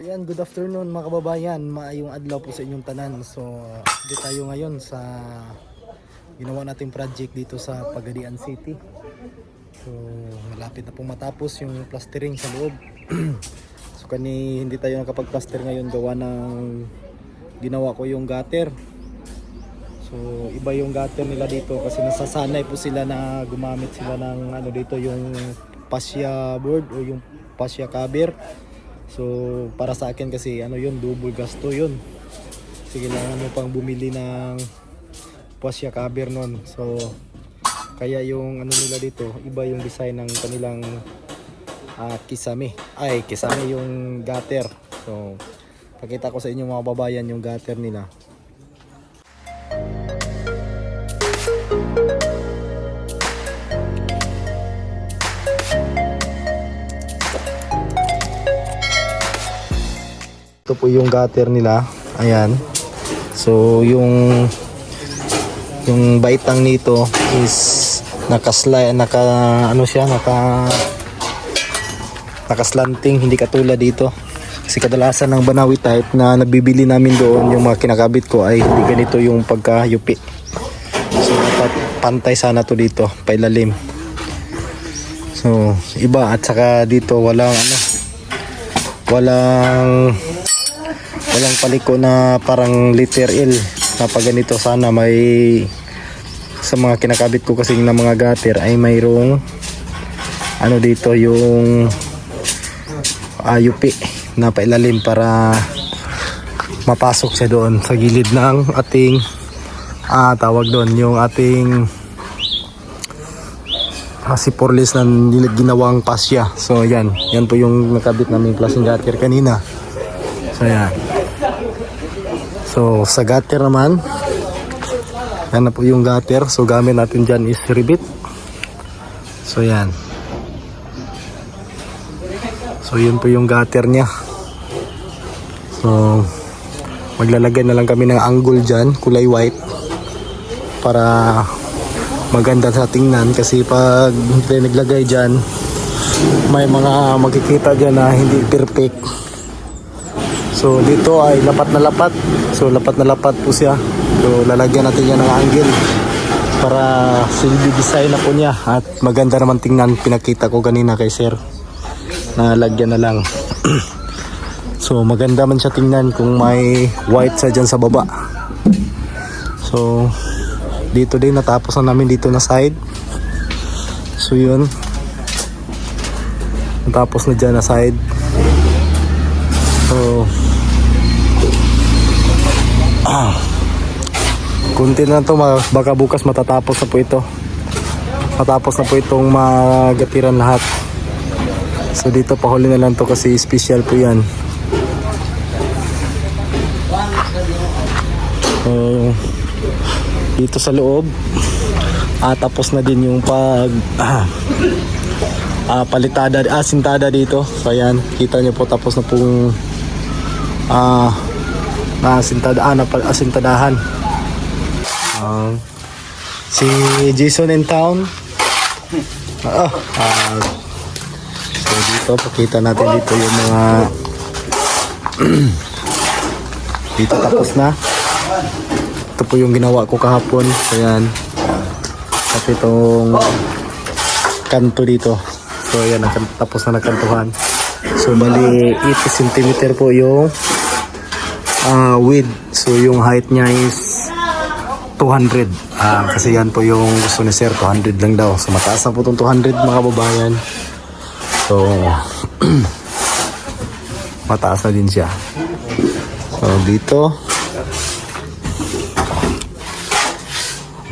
Ayan, good afternoon mga kababayan, maayong adlaw po sa inyong tanan. So, dito tayo ngayon sa ginawa nating project dito sa Pagadian City. So, malapit na pong matapos yung plastering sa loob. So, hindi tayo nakapag-plaster ngayon gawa ng ginawa ko yung gutter. So, iba yung gutter nila dito kasi nasasanay po sila na gumamit sila ng dito yung fascia board o yung fascia cover. So para sa akin kasi yun, double gasto yun. Sige, kailangan mo pang bumili ng fascia cover nun. So kaya yung nila dito, iba yung design ng kanilang kisame. Kisame yung gutter. So pakita ko sa inyo mga babayan yung gutter nila. Ito po yung gutter nila. Ayan. So yung baitang nito is nakaslanting, hindi katulad dito. Kasi kadalasan ng Banawi type na nabibili namin doon, yung mga kinakabit ko ay hindi ganito yung pagkayupi. So dapat pantay sana to dito, pailalim. So iba, at saka dito walang paliko na parang liter L na pag ganito. Sana may sa mga kinakabit ko kasi ng mga gutter ay mayroong dito yung ayupi na pailalim para mapasok siya doon sa gilid ng ating tawag doon yung ating siporlis na ginawang pasya. So yan po yung nakabit naming klaseng gutter kanina. So yan. So sa gutter naman, yan na po yung gutter. So gamit natin dyan is rivet. So yan. So yun po yung gutter nya. So maglalagay na lang kami ng angle dyan, kulay white, para maganda sa tingnan. Kasi pag naglagay dyan, may mga makikita dyan na hindi perfect. So dito ay lapat na lapat. So lapat na lapat po siya. So lalagyan natin yan ng angle para silbi design na po niya. At maganda naman tingnan. Pinakita ko kanina kay sir na lagyan na lang. So maganda man siya tingnan kung may white sa dyan sa baba. So dito din natapos na namin dito na side. So yun, natapos na dyan na side. So kunti na to, baka bukas matatapos na po ito. Matapos na po itong magatiran lahat. So dito pahuli na lang to kasi special po yan. Dito sa loob tapos na din yung palitada, sintada dito. So ayan, kita nyo po tapos na pong asintadahan. Si Jason in town. So dito pakita natin dito yung mga dito tapos na. Ito po yung ginawa ko kahapon. Ayan. At itong kanto dito. So ayan, tapos na nagkantuhan. So bali 80 cm po yung width. So yung height niya is 200. Kasi yan po yung gusto ni sir, 200 lang daw. So mataas na po itong 200 mga kababayan. So mataas na din siya. So dito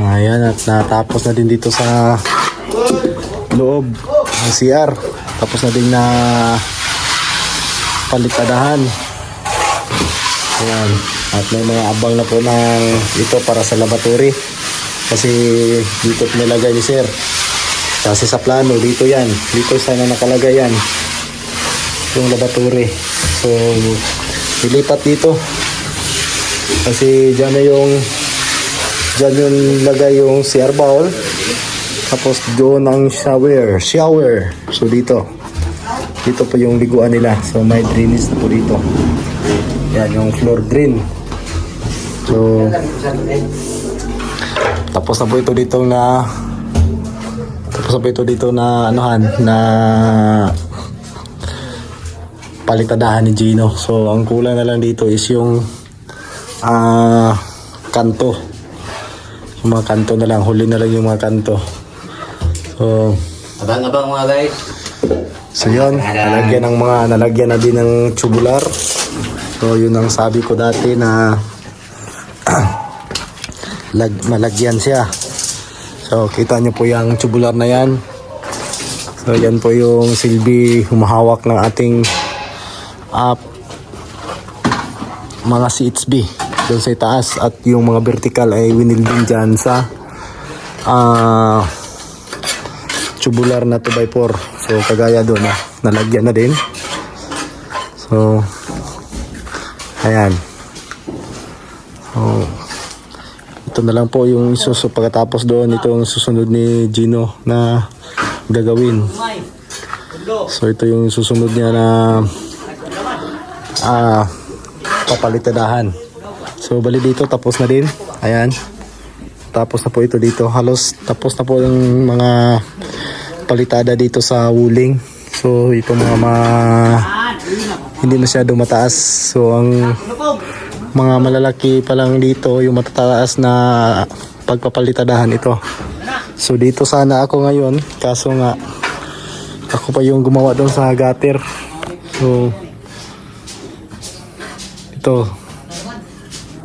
ayan, at natapos na din dito sa loob ng CR. Tapos na din na palitadahan. Ayan. At may mga abang na po ng ito para sa laboratory. Kasi dito nilagay ni sir. Kasi sa plano, dito yan. Dito sana nakalagay yan. Yung laboratory. So, ilipat dito. Kasi dyan yung lagay yung CR bowl. Tapos doon ang shower. So dito dito po yung liguan nila. So may drainage na po dito. Yan yung floor drain. So tapos na po ito dito na anuhan na palitadahan ni Gino. So ang kulang na lang dito is yung kanto. Yung mga kanto na lang, huli na lang yung mga kanto. So Abang-abang mga guys. so yun, nalagyan na din ng tubular. So yun ang sabi ko dati na malagyan siya. So kita nyo po yung tubular na yan. So yan po yung silbi humahawak ng ating mga CHB doon sa itaas, at yung mga vertical ay winilding dyan sa tubular na 2x4. So kagaya doon nalagyan na din. So ayan. So ito na lang po yung pagkatapos doon, ito ang susunod ni Gino na gagawin. So ito yung susunod niya na papalitadahan. So bali dito tapos na din. Ayan. Tapos na po ito dito. Halos tapos na po yung mga palitada dito sa wuling. So ito mga hindi masyado mataas. So ang mga malalaki pa lang dito yung matataas na pagpapalitadahan ito. So dito sana ako ngayon, kaso nga ako pa yung gumawa doon sa gutter. So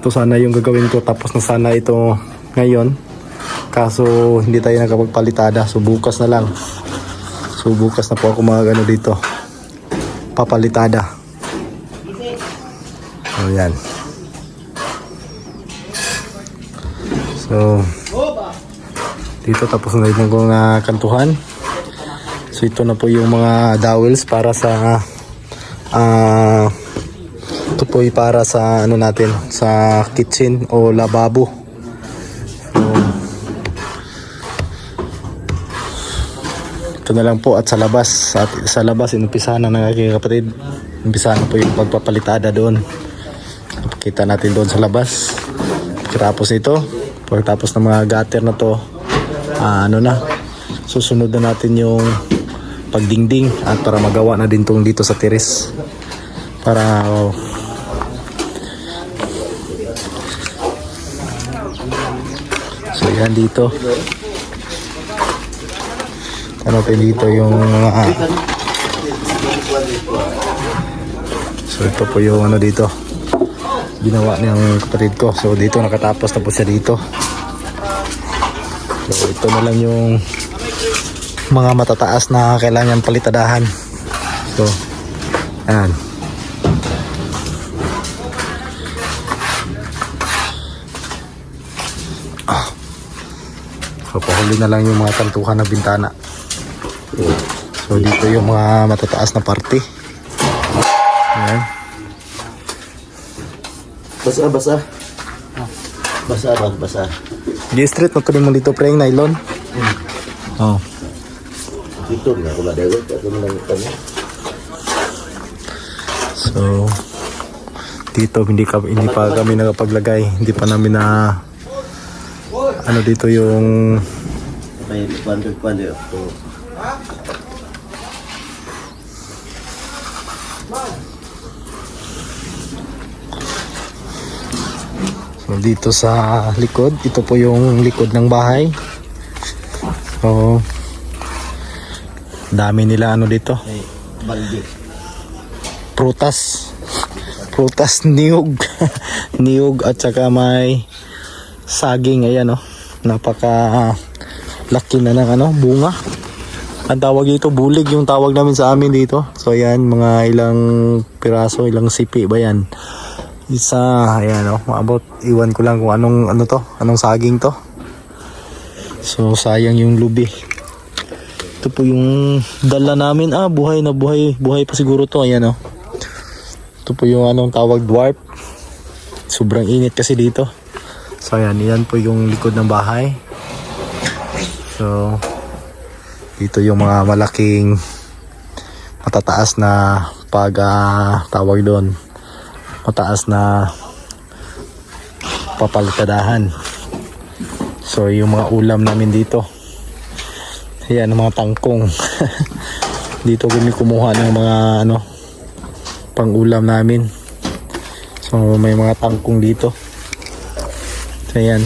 ito sana yung gagawin ko, tapos na sana ito ngayon, kaso hindi tayo nakapagpalitada. So bukas na lang. So bukas na po ako mga dito papalitada. So yan. So dito tapos na rin kong kantuhan. So ito na po yung mga dowels para sa ito po ay para sa natin, sa kitchen o lababo. So ito na lang po, at sa labas inumpisahan na ng aking kapatid. Umpisahan na po yung pagpapalitada doon. Kita natin doon sa labas. Pagkatapos ito, pagkatapos ng mga gutter na to, susunod na natin yung pagdingding, at para magawa na din tong dito sa terrace. Para so yan dito. Tanopin dito yung so ito po yung dito ginawa ng kapatid ko. So dito nakatapos na po siya dito. So ito na lang yung mga matataas na kailangan palitadahan. So ayan. So pahuli na lang yung mga kantuhan ng bintana. So dito yung mga matataas na parte. Ayan. Basa. Basa. G-street, magkunin mo dito pre yung nylon. Oh. Dito na ako madagot. Ako lang kami. So dito hindi pa kami nakapaglagay. Hindi pa namin na dito yung May kwando ako. so dito sa likod, ito po yung likod ng bahay. So dami nila dito. Balde. Prutas niyog. Niyog at saka may saging. Ayan napaka laki na ng bunga. Ang tawag dito bulig, yung tawag namin sa amin dito. So ayan, mga ilang piraso, ilang sipi ba yan? Isa, ayan about, iwan ko lang kung anong saging to. So sayang yung lubi. Ito po yung dala namin. Buhay na buhay pa siguro to. Ayan ito po yung tawag, dwarf. Sobrang init kasi dito. So ayan po yung likod ng bahay. So dito yung mga matataas na pag tawag doon, mataas na papalitadahan. So yung mga ulam namin dito, ayan, mga tangkong. Dito kami kumuha ng mga pang ulam namin. So may mga tangkong dito. So ayan,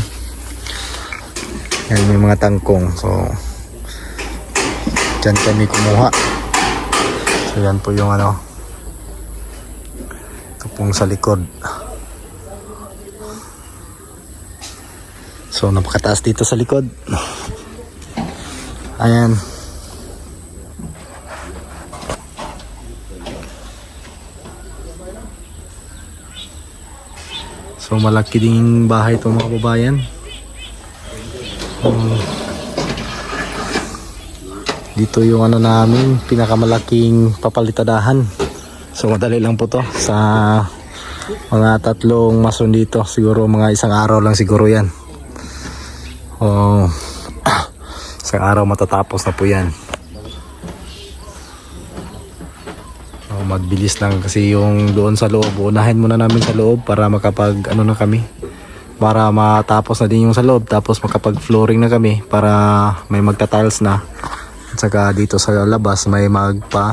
may mga tangkong. So dyan kami kumuha. So yan po yung ito pong sa likod. So napakataas dito sa likod. Ayan. So malaki ding bahay ito mga kababayan. Dito yung namin, pinakamalaking papalitadahan. So madali lang po to. Sa mga 3 mason dito, siguro mga 1 araw lang siguro yan. Isang araw matatapos na po yan. Magbilis lang kasi yung doon sa loob, unahin muna namin sa loob para makapag na kami, para matapos na din yung sa loob, tapos makapag flooring na kami para may magta-tiles na, at saka dito sa labas may magpalitada.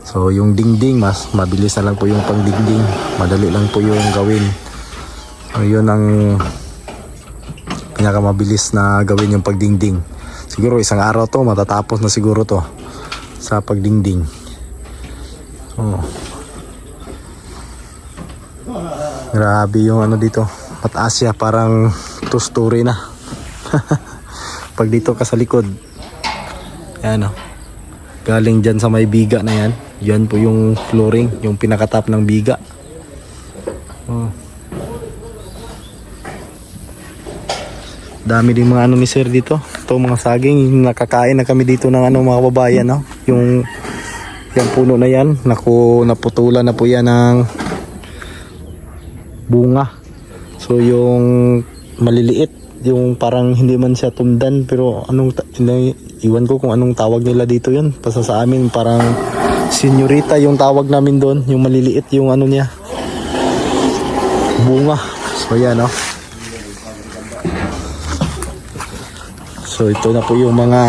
So yung dingding, mas mabilis na lang po yung pang dingding, madali lang po yung gawin. So yun ang pinakamabilis na gawin, yung pagdingding. Siguro 1 araw to matatapos na siguro to sa pagdingding. Grabe yung dito, mataas siya, parang 2 story na. Pag dito ka sa likod, ayan galing dyan sa may biga na yan, yan po yung flooring, yung pinakatap ng biga. Dami din mga ni sir dito. Ito mga saging, nakakain na kami dito ng mga kababayan, yung puno na yan, naputulan na po yan ng bunga. So yung maliliit, yung parang hindi man siya tumdan, pero iwan ko kung anong tawag nila dito yun. Basta sa amin parang senyorita yung tawag namin doon, yung maliliit yung niya, bunga. So yan So ito na po yung mga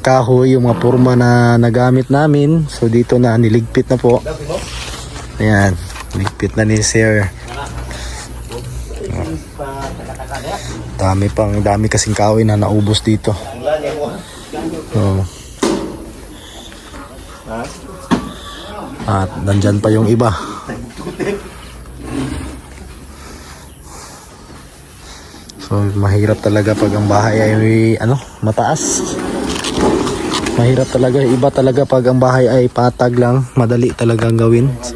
kahoy, yung mga porma na nagamit namin. So dito na, niligpit na po. Ayan, niligpit na ni sir. Dami kasing kahoy na naubos dito. At nandyan pa yung iba. So mahirap talaga pag ang bahay ay mataas. Mahirap talaga, iba talaga pag ang bahay ay patag lang, madali talagang gawin. So,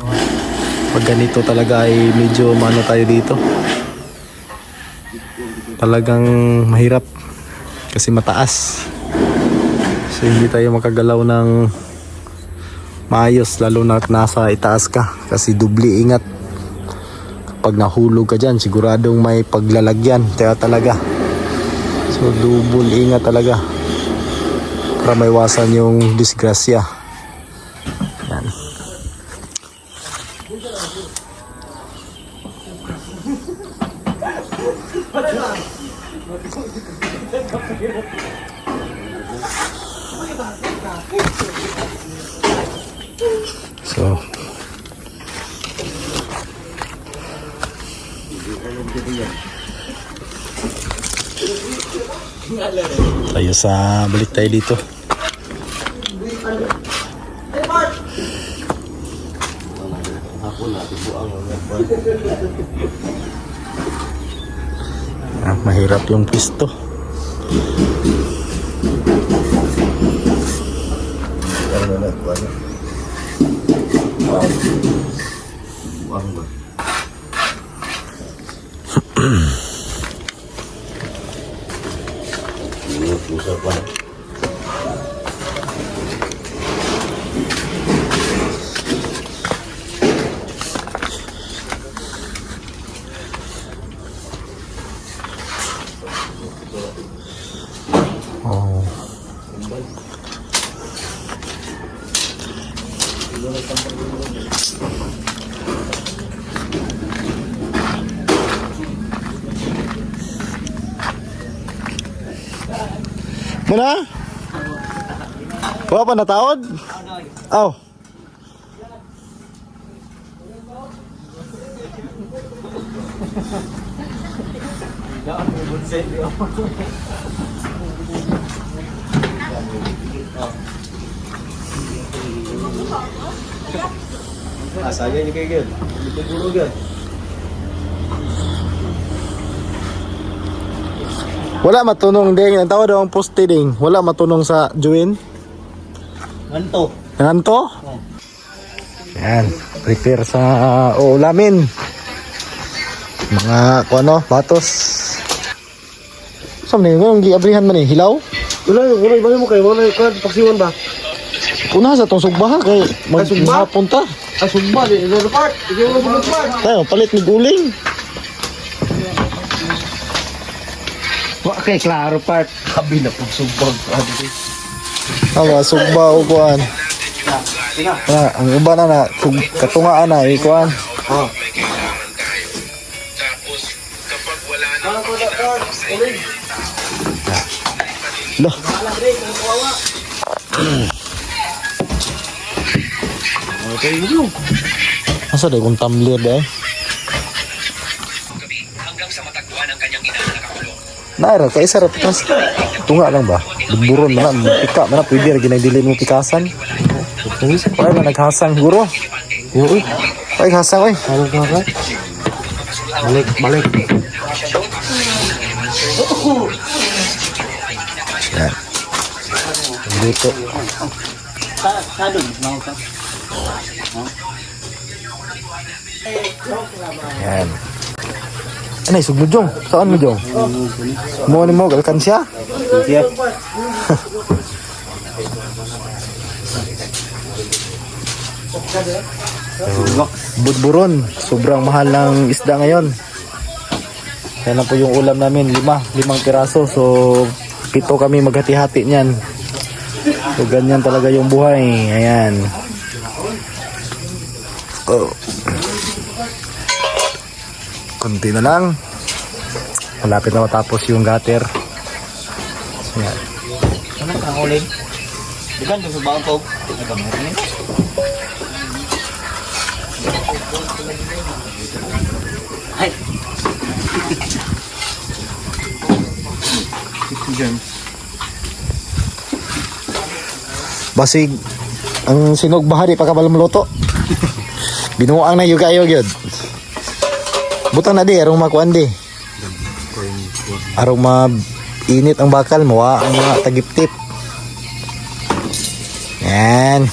pag ganito talaga ay medyo tayo dito. Talagang mahirap kasi mataas. So hindi tayo makagalaw ng maayos, lalo na nasa itaas ka, kasi dubli ingat. Pag nahulog ka dyan, siguradong may paglalagyan. Kaya talaga, so double ingat talaga para maiwasan yung disgrasya. Yan. So tayo balik tayo dito. Mahirap yung pisto. Muna? Wala pa nataod? Aw. Saya ni kayak gitu. Betul dulu kan. Wala matunong ding. Ang tawad daw ang poste ding. Wala matunong sa Juin. Nganto. Nanganto? Yan. Prepare sa uulamin. Mga kuano, batos. Saan na yung giabrihan man eh? Hilaw? Wala mo kayo. Wala kan paksiwan ba? Una sa tong sugbaha kay sugba? magpunta. Ay sumba di part. Ikaw mo sa part. Tayo, palit ni guling. Wa kay klaro part. Kabi na pag sumbag. Awa, sugba o kuan. Ang iba na katungaan na, kuan. Oh. Loh. Okay, yun. Asa dahil kong tumbler dahil? Naira, kaya isa rapitas. Tunga lang ba? Buron na na, pika na na, pwede rin ginagdilin mo pikasan. Kaya na naghasang siguro. Uy. Kaya naghasang eh. Ano ka ka? Balik. Yan. Dito. Sadog, mau ka. Yan. Ano yung sugmo Jong? Saan mo Jong? Mo ni mo, galkan siya? Siap. Budburon, sobrang mahal ng isda ngayon. Kaya na po yung ulam namin, limang piraso. So, 7 kami maghati-hati niyan. So, ganyan talaga yung buhay. Ayan. Oh. Kunti na lang. Malapit na matapos yung gutter. Ayan. Ano ang uling? Bukan sa bawang ko. Nagamit ni. Hai. Basig ang sinog bahari pagkabalam luto. Binuang na yuga yun. Butang na di arong makuan di. Arong mainit ang bakal mo ang mga tagip-tip. Yan.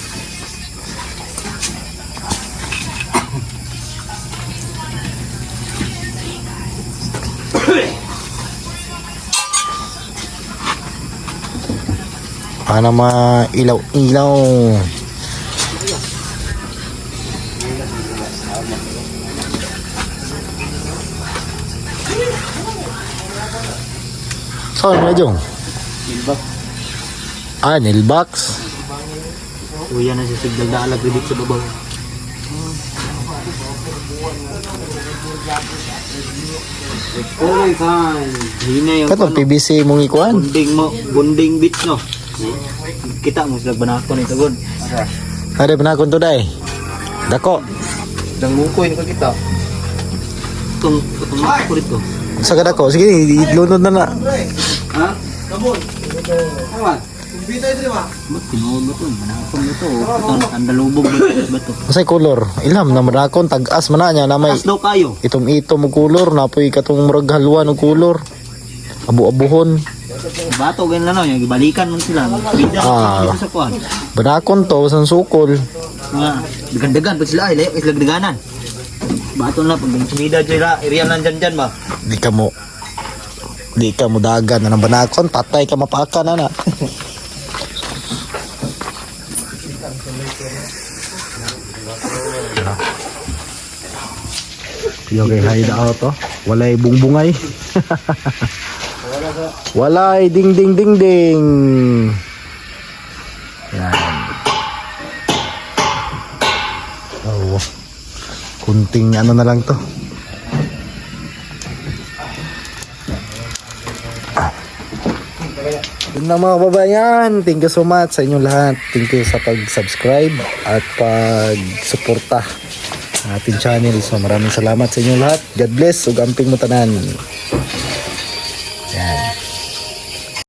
Para mailaw-ilaw. Saan mo Jong? Nilbak. Nilbox. Uya na si signal na alag dito sa babaw. Oy kan. Hina yung Katong PVC mong ikuan. bonding bits no. Kita mo sila banako nito god. Ada penakon to day. Dako. Dang mukoy ko kita. Tung ako dito. Sa dako. Sige, ilunod na na. Ha? Kabon. Awan. Kumpita ito ba? Tinawag mo to. Manakon mo to. Andalubog ba to? Masay color. Ilham na madakon tag-as man na niya na may As daw kayo. itom-itom og color napoy katong murag haluan og color. Abu-abuhon. Bato ganun lang yung ibalikan mo sila. Bida Ah. sa kuan. Banakon to sa sukol. Nga, dagan-dagan pa sila ay layo isla daganan. Bato na pag sumida sila, area lang dyan ba? Di ka mo dagan na ng banakon, patay ka mapaka na na. Yung kay hideout to, walay bungbungay. Walay ding ding ding ding. Yan. So, kunting ano na lang to. Yun lang mga kababayan. Thank you so much sa inyong lahat. Thank you sa pag-subscribe at pag-suporta sa ating channel. So maraming salamat sa inyong lahat. God bless. Ug amping mo tanan.